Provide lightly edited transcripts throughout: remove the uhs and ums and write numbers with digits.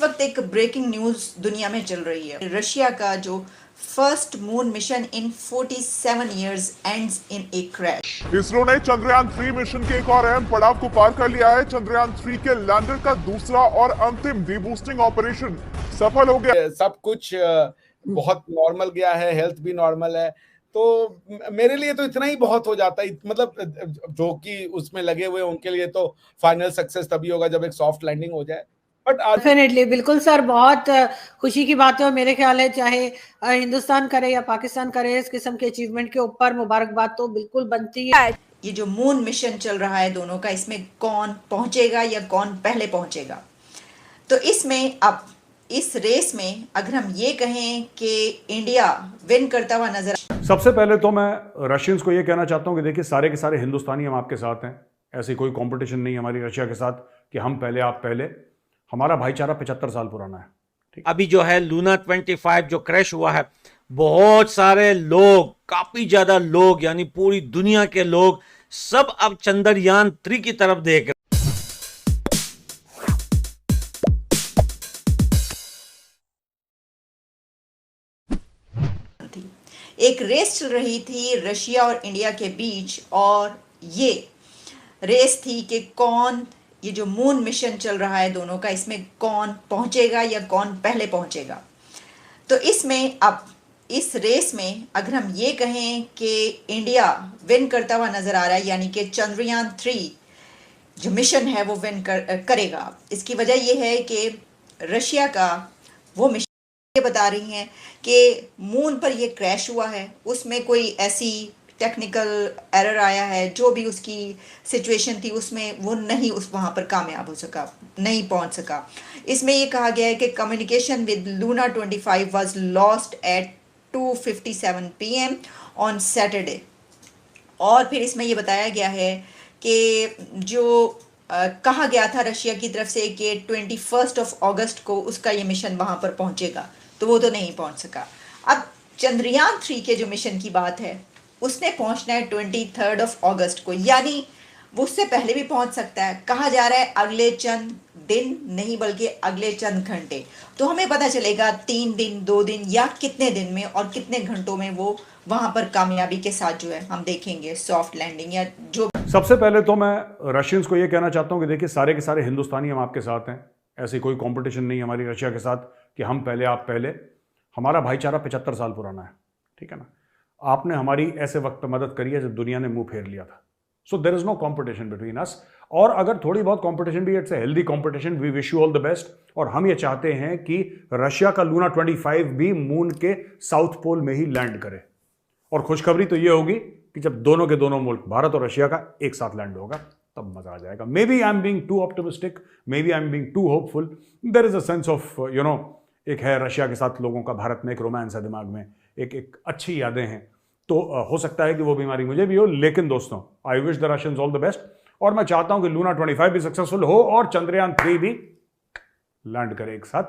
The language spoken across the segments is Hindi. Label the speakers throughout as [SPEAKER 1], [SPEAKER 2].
[SPEAKER 1] वक्त एक ब्रेकिंग न्यूज दुनिया में चल रही है। रशिया का जो first moon mission in 47 years ends in A crash.
[SPEAKER 2] ISRO ने चंद्रयान 3 मिशन के एक और अहम पड़ाव को पार कर लिया है। चंद्रयान 3 के लैंडर का दूसरा और अंतिम डीबूस्टिंग ऑपरेशन सफल हो गया।
[SPEAKER 3] सब कुछ बहुत नॉर्मल गया है, हेल्थ भी नॉर्मल है, तो मेरे लिए तो इतना ही बहुत हो जाता है। मतलब जो कि उसमें लगे हुए उनके लिए तो फाइनल सक्सेस तभी होगा जब एक सॉफ्ट लैंडिंग हो जाए। बट
[SPEAKER 4] डेफिनेटली, बिल्कुल सर, बहुत खुशी की बात है। और मेरे ख्याल है चाहे हिंदुस्तान करे या पाकिस्तान करे, इस किस्म के अचीवमेंट के ऊपर मुबारकबाद तो बिल्कुल बनती है।
[SPEAKER 1] ये जो मून मिशन चल रहा है दोनों का, इसमें कौन पहुंचेगा या कौन पहले पहुंचेगा, तो इसमें अब इस रेस में अगर हम ये कहें कि इंडिया विन करता हुआ नजर।
[SPEAKER 5] सबसे पहले तो मैं रशियंस को ये कहना चाहता हूं कि देखिए, सारे के सारे हिंदुस्तानी हम आपके साथ हैं। ऐसी कोई कंपटीशन नहीं हमारी रशिया के साथ कि हम पहले आप पहले। हमारा भाईचारा 75 साल पुराना है। ठीक,
[SPEAKER 6] अभी जो है लूना 25 जो क्रैश हुआ है, बहुत सारे लोग, काफी ज्यादा लोग, यानी पूरी दुनिया के लोग सब अब चंद्रयान 3 की तरफ देख रहे हैं।
[SPEAKER 1] एक रेस चल रही थी रशिया और इंडिया के बीच, और ये रेस थी कि कौन, ये जो मून मिशन चल रहा है दोनों का, इसमें कौन पहुंचेगा या कौन पहले पहुंचेगा। तो इसमें अब इस रेस में अगर हम ये कहें कि इंडिया विन करता हुआ नजर आ रहा है, यानी कि चंद्रयान 3 जो मिशन है वो विन करेगा। इसकी वजह यह है कि रशिया का वो मिशन ये बता रही हैं कि मून पर ये क्रैश हुआ है, उसमें कोई ऐसी टेक्निकल एरर आया है, जो भी उसकी सिचुएशन थी उसमें वो नहीं उस वहाँ पर कामयाब हो सका, नहीं पहुँच सका। इसमें ये कहा गया है कि communication with Luna 25 was lost at 2:57 PM on Saturday. और फिर इसमें ये बताया गया है कि जो कहा गया था रशिया की तरफ से कि 21 अगस्त को उसका ये मिशन वहाँ पर पहुँचेगा, तो वो तो नहीं पहुँच सका। अब चंद्रयान 3 के जो मिशन की बात है, उसने पहुँचना है 23 अगस्त को, यानी वो उससे पहले भी पहुँच सकता है। कहा जा रहा है अगले चंद दिन नहीं बल्कि अगले चंद घंटे। तो हमें पता चलेगा 3 दिन, 2 दिन या कितने दिन में और कितने घंटों में वो वहाँ पर कामयाबी के साथ जो है हम देखेंगे सॉफ्ट लैंडिंग या जो।
[SPEAKER 5] सबसे पहले तो मैं रशियंस को ये कहना चाहता हूं कि देखिए, सारे के सारे हिंदुस्तानी हम आपके साथ हैं। ऐसी कोई कंपटीशन नहीं हमारी रशिया के साथ कि हम पहले आप पहले। हमारा भाईचारा 75 साल पुराना है। ठीक है ना। आपने हमारी ऐसे वक्त पे मदद करी है जब दुनिया ने मुंह फेर लिया था। So there is no competition between us. और अगर थोड़ी बहुत कंपटीशन भी, it's a healthy competition. We wish you all the best. और हम ये चाहते हैं कि रशिया का लूना 25 भी मून के साउथ पोल में ही लैंड करे। और खुशखबरी तो ये होगी कि जब दोनों के दोनों मुल्क, भारत और रशिया का, एक साथ लैंड होगा, तब मजा आ जाएगा। Maybe I am being too optimistic, maybe I am being too hopeful. There is a sense of एक है रशिया के साथ लोगों का, भारत में एक रोमांस है दिमाग में, एक अच्छी यादें हैं। तो हो सकता है कि वो बीमारी मुझे भी हो, लेकिन दोस्तों, I wish the Russians all the best. और मैं चाहता हूं कि लूना 25 भी सक्सेसफुल हो और चंद्रयान 3 भी लैंड करे एक साथ।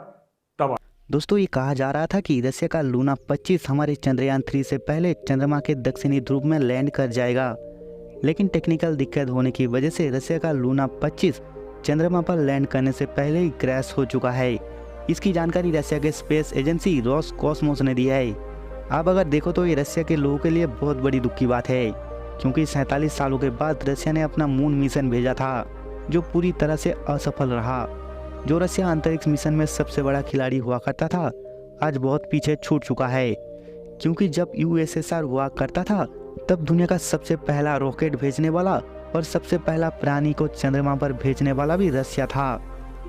[SPEAKER 5] तब
[SPEAKER 7] दोस्तों, ये कहा जा रहा था कि रशिया का लूना 25 हमारे चंद्रयान 3 से पहले चंद्रमा के दक्षिणी ध्रुव में लैंड कर जाएगा, लेकिन टेक्निकल दिक्कत होने की वजह से रशिया का लूना 25 चंद्रमा पर लैंड करने से पहले ही क्रैश हो चुका है। इसकी जानकारी रशिया के स्पेस एजेंसी रोसकॉस्मोस ने दी है। अब अगर देखो तो ये रशिया के लोगों के लिए बहुत बड़ी दुख की बात है, क्योंकि 47 सालों के बाद रशिया ने अपना मून मिशन भेजा था, जो पूरी तरह से असफल रहा। जो रशिया अंतरिक्ष मिशन में सबसे बड़ा खिलाड़ी हुआ करता था, आज बहुत पीछे छूट चुका है, क्योंकि जब यूएसएसआर हुआ करता था तब दुनिया का सबसे पहला रॉकेट भेजने वाला और सबसे पहला प्राणी को चंद्रमा पर भेजने वाला भी रशिया था।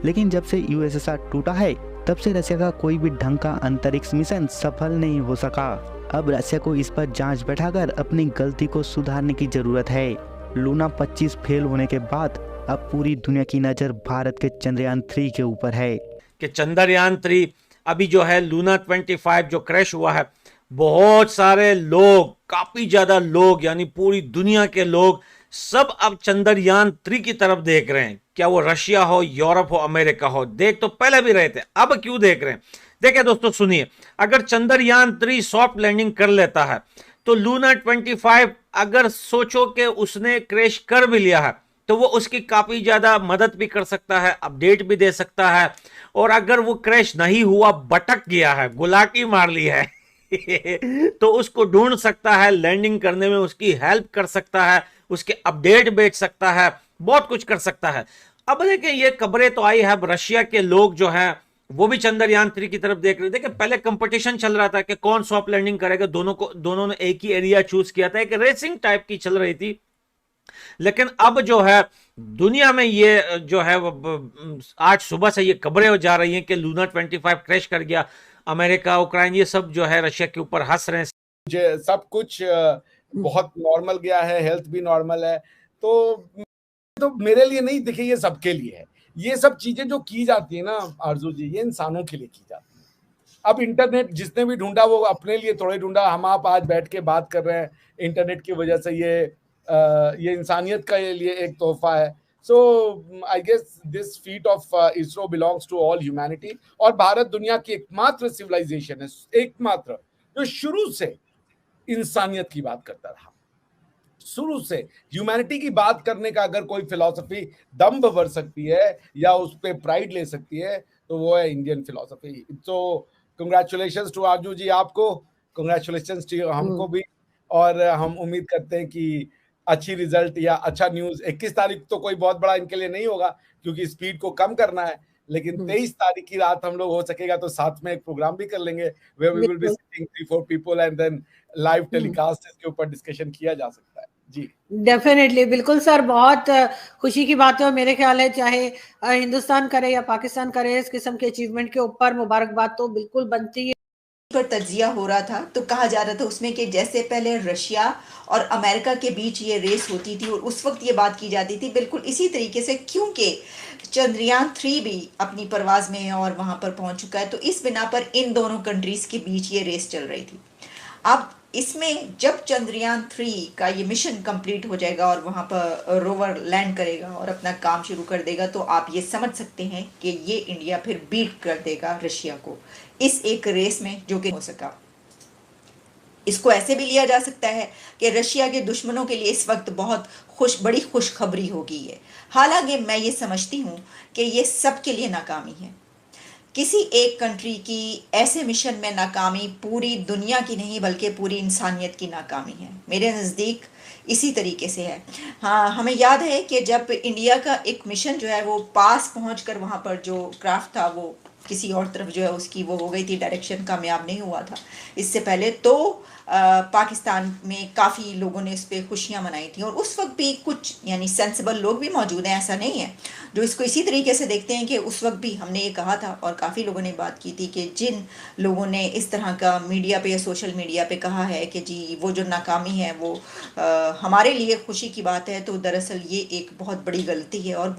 [SPEAKER 7] लेकिन जब से यूएसएसआर टूटा है, तब से रशिया का कोई भी ढंग का अंतरिक्ष मिशन सफल नहीं हो सका। अब रशिया को इस पर जांच बैठाकर अपनी गलती को सुधारने की जरूरत है। लूना 25 फेल होने के बाद अब पूरी दुनिया की नजर भारत के चंद्रयान 3 के ऊपर है
[SPEAKER 6] कि चंद्रयान 3 अभी जो है लूना 25 जो क्रैश हुआ है, बहुत सारे लोग, काफी ज्यादा लोग, यानी पूरी दुनिया के लोग सब अब चंद्रयान 3 की तरफ देख रहे हैं। क्या वो रशिया हो, यूरोप हो, अमेरिका हो, देख तो पहले भी रहे थे, अब क्यों देख रहे हैं? देखिए दोस्तों, सुनिए, अगर चंद्रयान 3 सॉफ्ट लैंडिंग कर लेता है तो लूना 25 अगर सोचो कि उसने क्रैश कर भी लिया है तो वो उसकी काफी ज्यादा मदद भी कर सकता है, अपडेट भी दे सकता है और अगर वो क्रैश नहीं हुआ, भटक गया है, गुलाटी मार ली है तो उसको ढूंढ सकता है, लैंडिंग करने में उसकी हेल्प कर सकता है, उसके अपडेट बेच सकता है, बहुत कुछ कर सकता है। अब देखिए ये खबरें तो आई है, अब रशिया के लोग जो हैं वो भी चंद्रयान-3 की तरफ देख रहे थे कि पहले कंपटीशन चल रहा था कि कौन सॉफ्ट लैंडिंग करेगा, दोनों ने एक ही एरिया चूज किया था, एक रेसिंग टाइप की चल रही थी। लेकिन अब जो है दुनिया में ये जो है आज सुबह से ये खबरें जा रही हैं कि लूना 25 क्रैश कर गया। अमेरिका, उक्रेन, ये सब जो है रशिया के ऊपर हंस रहे हैं।
[SPEAKER 3] सब कुछ बहुत नॉर्मल गया है, हेल्थ भी नॉर्मल है। तो मेरे लिए नहीं, देखिए ये सबके लिए है। ये सब चीजें जो की जाती है ना आरजू जी, ये इंसानों के लिए की जाती है। अब इंटरनेट जिसने भी ढूंढा वो अपने लिए थोड़े ढूंढा, हम आप आज बैठ के बात कर रहे हैं इंटरनेट की वजह से, ये इंसानियत का लिए एक तोहफा है। So I guess this feat of ISRO belongs to all humanity. और भारत दुनिया की एकमात्र सिविलाइजेशन है, एकमात्र, जो शुरू से इंसानियत की बात करता रहा। शुरू से ह्यूमैनिटी की बात करने का अगर कोई फिलॉसफी दम्भ भर सकती है या उस पर प्राइड ले सकती है तो वो है इंडियन फिलॉसफी। तो कंग्रेचुलेशंस टू आरजू जी, आपको कंग्रेचुलेशंस टू हमको भी। और हम उम्मीद करते हैं कि अच्छी रिजल्ट या अच्छा न्यूज। 21 तारीख तो कोई बहुत बड़ा इनके लिए नहीं होगा क्योंकि स्पीड को कम करना है, लेकिन 23 तारीख की रात हम लोग हो सकेगा तो साथ में एक प्रोग्राम भी कर लेंगे where we will be sitting 3-4 people and then live telecast इसके ऊपर डिस्कशन किया जा सकता है। जी
[SPEAKER 4] डेफिनेटली, बिल्कुल सर, बहुत खुशी की बात है। और मेरे ख्याल है चाहे हिंदुस्तान करे या पाकिस्तान करे, इस किस्म के अचीवमेंट के ऊपर मुबारकबाद तो बिल्कुल बनती है।
[SPEAKER 1] पर तज्जिया हो रहा था तो कहा जा रहा था उसमें कि जैसे पहले रशिया और अमेरिका के बीच ये रेस होती थी और उस वक्त ये बात की जाती थी, बिल्कुल इसी तरीके से, क्योंकि चंद्रयान-3 भी अपनी परवाज में है और वहां पर पहुंच चुका है, तो इस बिना पर इन दोनों कंट्रीज के बीच ये रेस चल रही थी। अब इसमें जब चंद्रयान-3 का ये मिशन कंप्लीट हो जाएगा और वहां पर रोवर लैंड करेगा और अपना काम शुरू कर देगा, तो आप ये समझ सकते हैं कि ये इंडिया फिर बीट कर देगा रशिया को इस एक रेस में जो कि हो सका। इसको ऐसे भी लिया जा सकता है कि रशिया के दुश्मनों के लिए इस वक्त बहुत बड़ी खुशखबरी हो गई है। हालांकि मैं ये समझती हूँ कि ये सबके लिए नाकामी है। किसी एक कंट्री की ऐसे मिशन में नाकामी पूरी दुनिया की नहीं बल्कि पूरी इंसानियत की नाकामी है। मेरे नज़दीक इसी तरीके से है। हाँ, हमें याद है कि जब इंडिया का एक मिशन जो है वो पास पहुंचकर वहाँ पर जो क्राफ्ट था वो किसी और तरफ जो है उसकी वो हो गई थी, डायरेक्शन कामयाब नहीं हुआ था। इससे पहले तो पाकिस्तान में काफ़ी लोगों ने इस पर खुशियाँ मनाई थी और उस वक्त भी कुछ यानी सेंसिबल लोग भी मौजूद हैं, ऐसा नहीं है, जो इसको इसी तरीके से देखते हैं कि उस वक्त भी हमने ये कहा था और काफ़ी लोगों ने बात की थी कि जिन लोगों ने इस तरह का मीडिया पे या सोशल मीडिया पे कहा है कि जी वो जो नाकामी है वो हमारे लिए खुशी की बात है, तो दरअसल ये एक बहुत बड़ी गलती है और